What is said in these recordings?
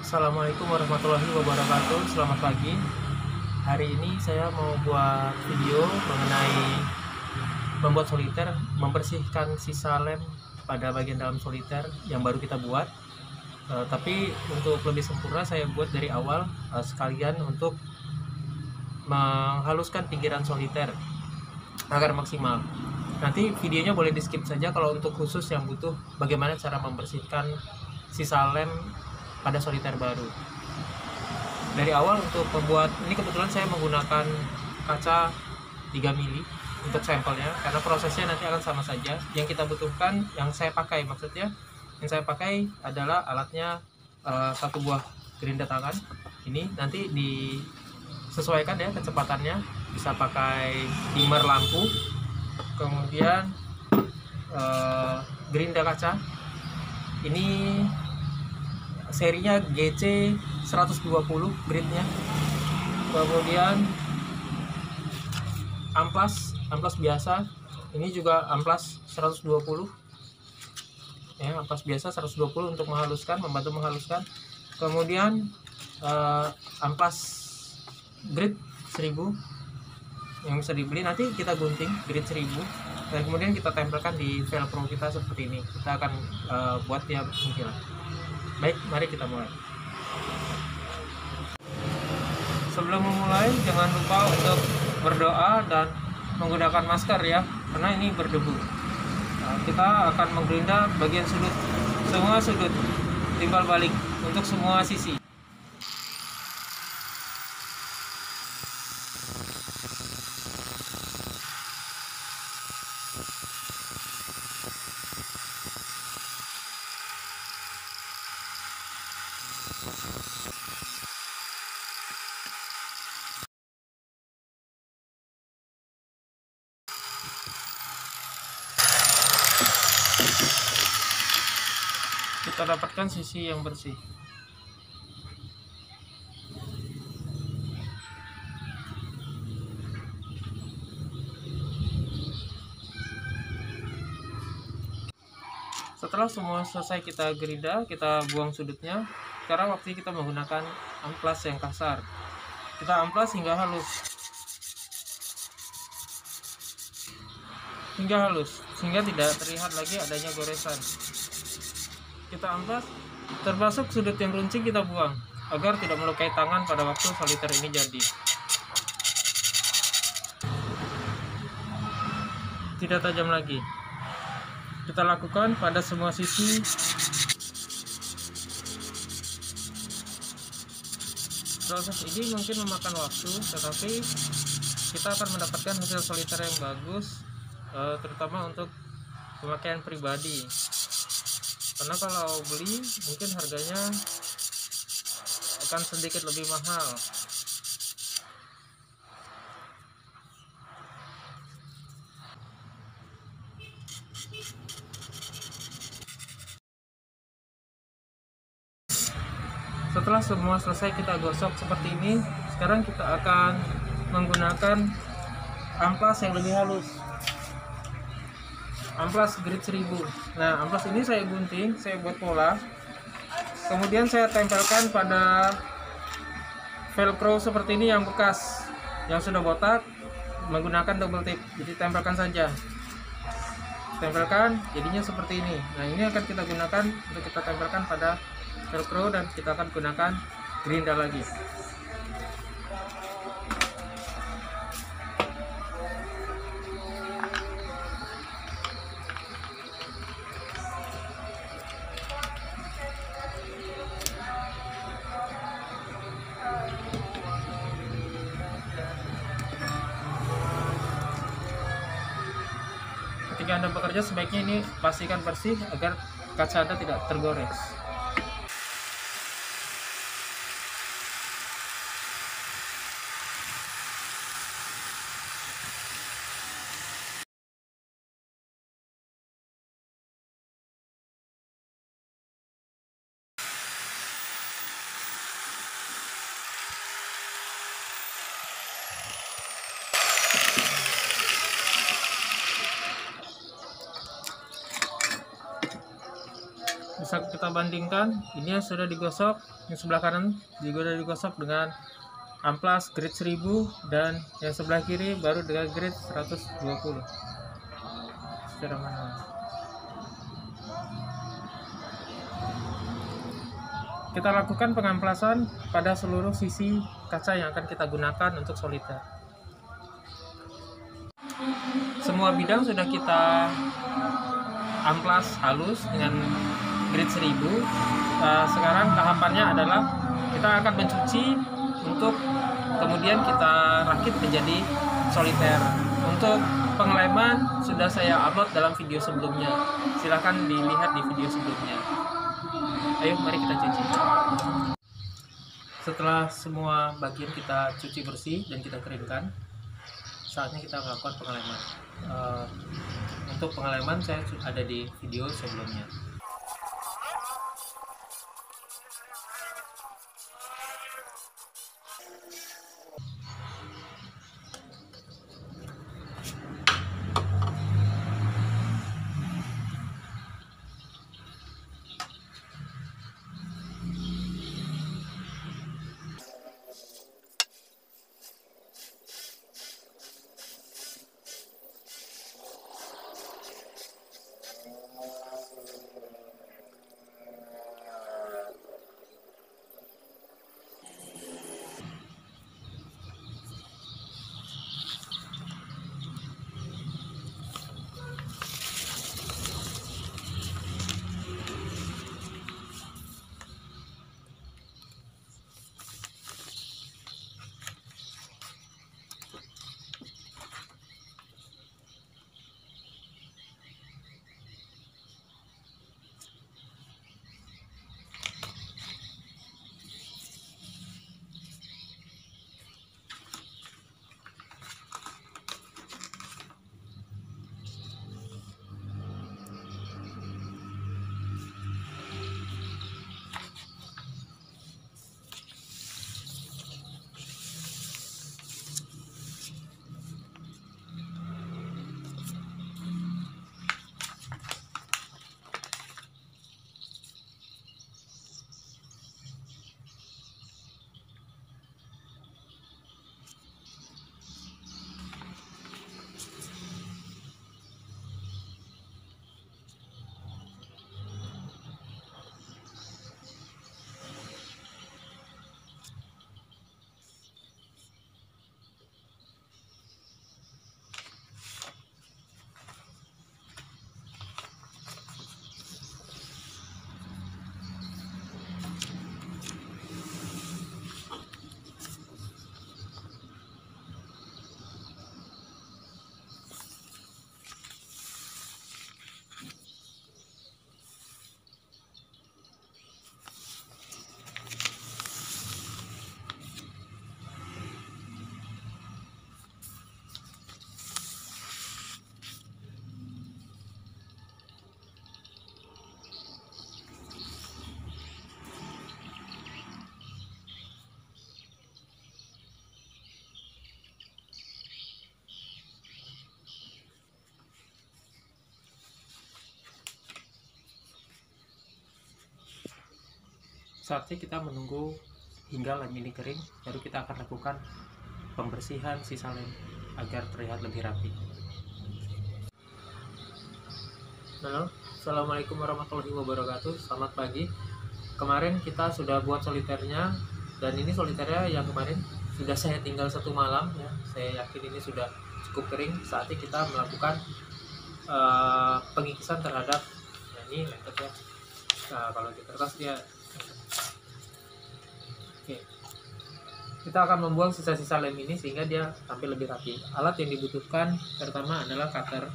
Assalamualaikum warahmatullahi wabarakatuh. Selamat pagi. Hari ini saya mau buat video mengenai membuat soliter, membersihkan sisa lem pada bagian dalam soliter yang baru kita buat. Tapi untuk lebih sempurna saya buat dari awal, sekalian untuk menghaluskan pinggiran soliter agar maksimal. Nanti videonya boleh di skip saja kalau untuk khusus yang butuh bagaimana cara membersihkan sisa lem pada soliter baru. Dari awal untuk membuat ini, kebetulan saya menggunakan kaca 3 mili untuk sampelnya karena prosesnya nanti akan sama saja. Yang kita butuhkan, yang saya pakai adalah alatnya, satu buah gerinda tangan. Ini nanti disesuaikan ya kecepatannya, bisa pakai dimmer lampu, kemudian gerinda kaca ini serinya GC 120 gridnya, kemudian amplas biasa, ini juga amplas 120 ya, amplas biasa 120 untuk membantu menghaluskan, kemudian amplas grid 1000 yang bisa dibeli, nanti kita gunting grid 1000 dan kemudian kita tempelkan di velcro kita seperti ini. Kita akan buat dia mengkilat. Baik, mari kita mulai. Sebelum memulai, jangan lupa untuk berdoa dan menggunakan masker ya, karena ini berdebu. Kita akan menggerinda bagian sudut, semua sudut, timbal balik untuk semua sisi. Kita dapatkan sisi yang bersih. Setelah semua selesai kita gerinda, kita buang sudutnya. Sekarang waktunya kita menggunakan amplas yang kasar. Kita amplas hingga halus, sehingga tidak terlihat lagi adanya goresan. Kita amplas, termasuk sudut yang runcing kita buang agar tidak melukai tangan pada waktu soliter ini jadi. Tidak tajam lagi. Kita lakukan pada semua sisi. Proses ini mungkin memakan waktu, tetapi kita akan mendapatkan hasil soliter yang bagus, terutama untuk pemakaian pribadi. Karena kalau beli mungkin harganya akan sedikit lebih mahal. Setelah semua selesai kita gosok seperti ini, sekarang kita akan menggunakan amplas yang lebih halus, amplas grid 1000. Nah, amplas ini saya gunting, saya buat pola, kemudian saya tempelkan pada velcro seperti ini yang bekas, yang sudah botak, menggunakan double tip. Jadi tempelkan saja, tempelkan, jadinya seperti ini. Nah, ini akan kita gunakan untuk kita tempelkan pada velcro dan kita akan gunakan gerinda lagi. Ketika Anda bekerja, sebaiknya ini pastikan bersih agar kaca Anda tidak tergores. bisa kita bandingkan, ini yang sudah digosok, yang sebelah kanan juga sudah digosok dengan amplas grade 1000, dan yang sebelah kiri baru dengan grade 120 secara manual. Kita lakukan pengamplasan pada seluruh sisi kaca yang akan kita gunakan untuk soliter. Semua bidang sudah kita amplas halus dengan grade 1000. Sekarang tahapannya adalah kita akan mencuci untuk kemudian kita rakit menjadi soliter. Untuk pengeleman sudah saya upload dalam video sebelumnya, silahkan dilihat di video sebelumnya. Ayo mari kita cuci. Setelah semua bagian kita cuci bersih dan kita keringkan, saatnya kita melakukan pengeleman. Untuk pengeleman saya ada di video sebelumnya. Saatnya kita menunggu hingga lem ini kering, baru kita akan lakukan pembersihan sisa lem agar terlihat lebih rapi. Halo, assalamualaikum warahmatullahi wabarakatuh. Selamat pagi. Kemarin kita sudah buat soliternya, dan ini soliternya yang kemarin sudah saya tinggal 1 malam ya. Saya yakin ini sudah cukup kering. Saatnya kita melakukan pengikisan terhadap ini lengket ya. Nah, kalau di kertas dia oke. Kita akan membuang sisa-sisa lem ini sehingga dia tampil lebih rapi. Alat yang dibutuhkan pertama adalah cutter.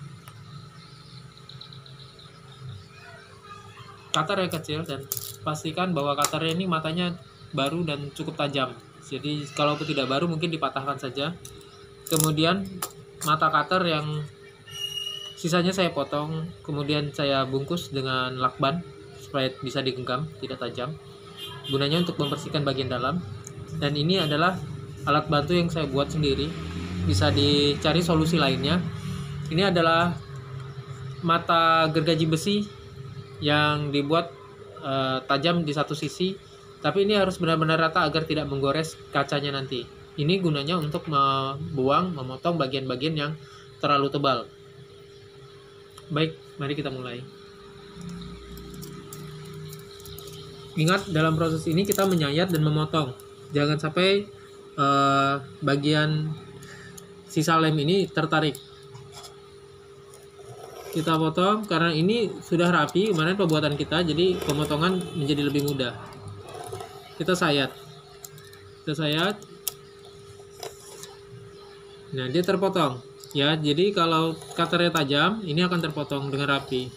Cutter yang kecil, dan pastikan bahwa cutternya ini matanya baru dan cukup tajam. Jadi kalau tidak baru mungkin dipatahkan saja. Kemudian mata cutter yang sisanya saya potong, kemudian saya bungkus dengan lakban supaya bisa digenggam, tidak tajam. Gunanya untuk membersihkan bagian dalam. Dan ini adalah alat bantu yang saya buat sendiri, bisa dicari solusi lainnya. Ini adalah mata gergaji besi yang dibuat tajam di satu sisi, tapi ini harus benar-benar rata agar tidak menggores kacanya nanti. Ini gunanya untuk memotong bagian-bagian yang terlalu tebal. Baik, mari kita mulai. Ingat, dalam proses ini kita menyayat dan memotong. Jangan sampai bagian sisa lem ini tertarik. Kita potong karena ini sudah rapi kemarin pembuatan kita, jadi pemotongan menjadi lebih mudah. Kita sayat. Nah, dia terpotong. Ya, jadi kalau cutternya tajam, ini akan terpotong dengan rapi.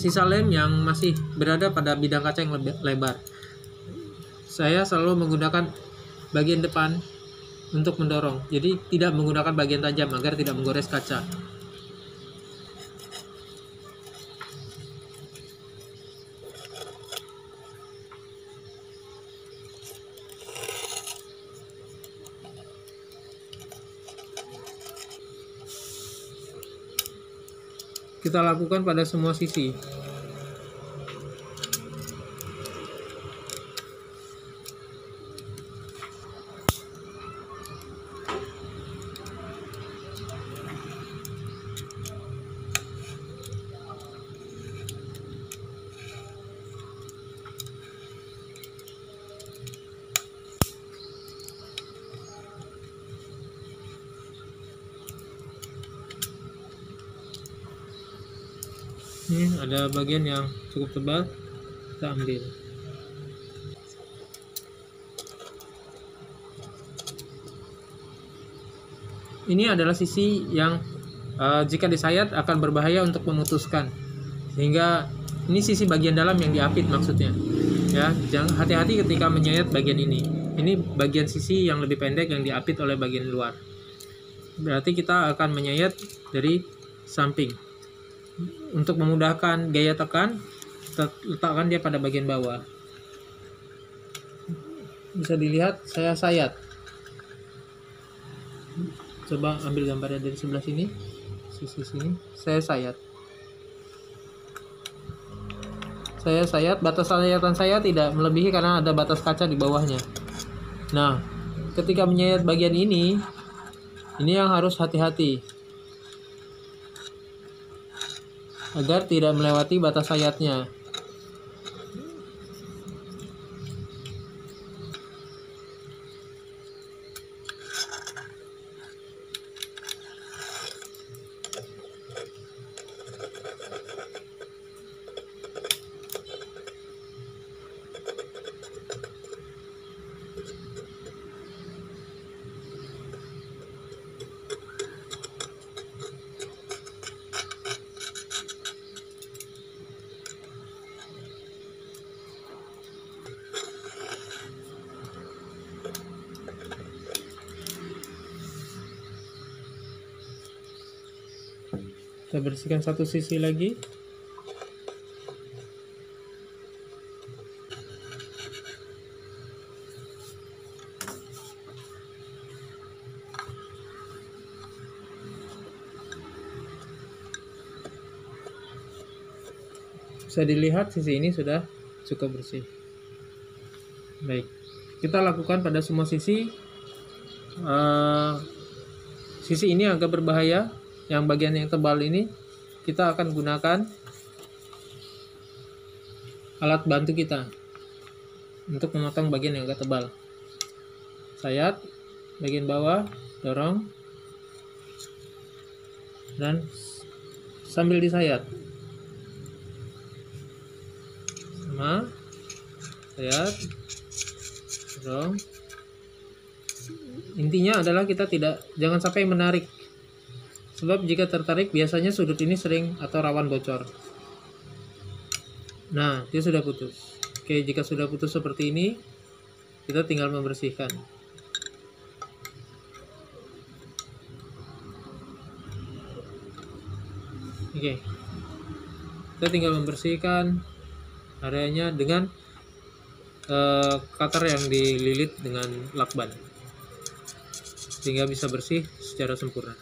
Sisa lem yang masih berada pada bidang kaca yang lebar, saya selalu menggunakan bagian depan untuk mendorong, jadi tidak menggunakan bagian tajam agar tidak menggores kaca. Kita lakukan pada semua sisi. Ini ada bagian yang cukup tebal, kita ambil. Ini adalah sisi yang jika disayat akan berbahaya untuk memutuskan, sehingga ini sisi bagian dalam yang diapit maksudnya. Ya, jangan hati-hati ketika menyayat bagian ini. Ini bagian sisi yang lebih pendek yang diapit oleh bagian luar. Berarti kita akan menyayat dari samping. Untuk memudahkan gaya tekan, letakkan dia pada bagian bawah. Bisa dilihat saya sayat. Coba ambil gambarnya dari sebelah sini, sisi sini. Saya sayat. Batas sayatan saya tidak melebihi karena ada batas kaca di bawahnya. Nah, ketika menyayat bagian ini yang harus hati-hati agar tidak melewati batas sayatnya. Kita bersihkan satu sisi lagi. Bisa dilihat sisi ini sudah cukup bersih. Baik, kita lakukan pada semua sisi. Sisi ini agak berbahaya. Yang bagian yang tebal ini kita akan gunakan alat bantu kita untuk memotong bagian yang agak tebal. Sayat bagian bawah, dorong, dan sambil disayat. Sama, sayat, dorong. Intinya adalah kita jangan sampai menarik. Sebab jika tertarik biasanya sudut ini sering atau rawan bocor. Nah, dia sudah putus. Oke, jika sudah putus seperti ini, kita tinggal membersihkan. Oke, kita tinggal membersihkan areanya dengan cutter yang dililit dengan lakban. sehingga bisa bersih secara sempurna.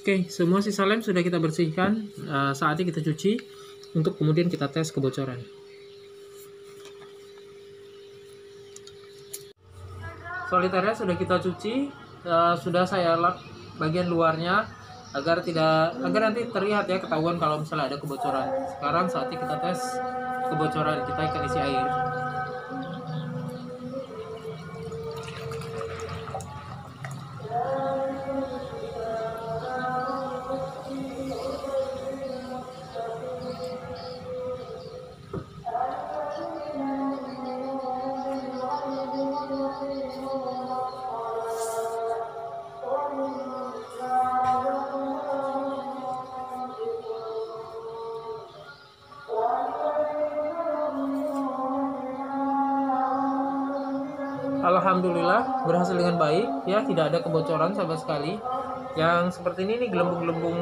Oke, semua sisa lem sudah kita bersihkan. Saatnya kita cuci untuk kemudian kita tes kebocoran. Soliternya sudah kita cuci, sudah saya lap bagian luarnya agar nanti terlihat ya, ketahuan kalau misalnya ada kebocoran. Sekarang saatnya kita tes kebocoran, kita akan isi air. Alhamdulillah berhasil dengan baik ya, tidak ada kebocoran sama sekali. Yang seperti ini nih, gelembung-gelembung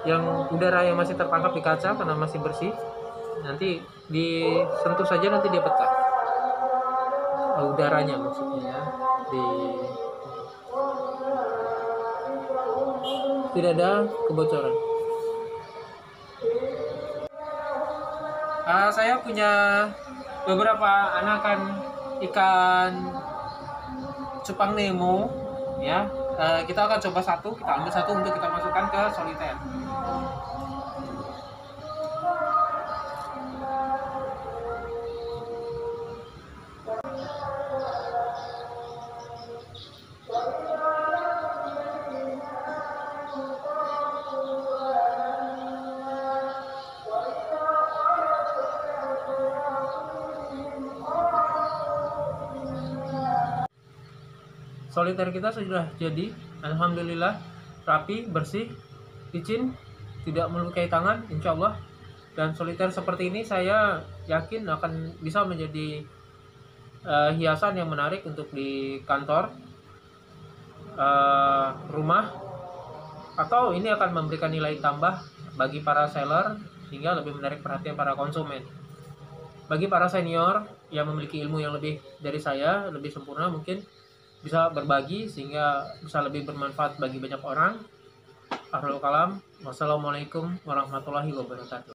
yang udara yang masih tertangkap di kaca karena masih bersih, nanti disentuh saja nanti dia pecah. Udaranya maksudnya tidak ada kebocoran. Saya punya beberapa anakan ikan cupang Nemo ya. Kita akan coba satu, kita ambil satu untuk kita masukkan ke soliter. Soliter kita sudah jadi, alhamdulillah rapi, bersih, licin, tidak melukai tangan, insya Allah. Dan soliter seperti ini saya yakin akan bisa menjadi hiasan yang menarik untuk di kantor, rumah, atau ini akan memberikan nilai tambah bagi para seller sehingga lebih menarik perhatian para konsumen. Bagi para senior yang memiliki ilmu yang lebih dari saya, lebih sempurna, mungkin bisa berbagi sehingga bisa lebih bermanfaat bagi banyak orang. Akhirul kalam, wassalamualaikum warahmatullahi wabarakatuh.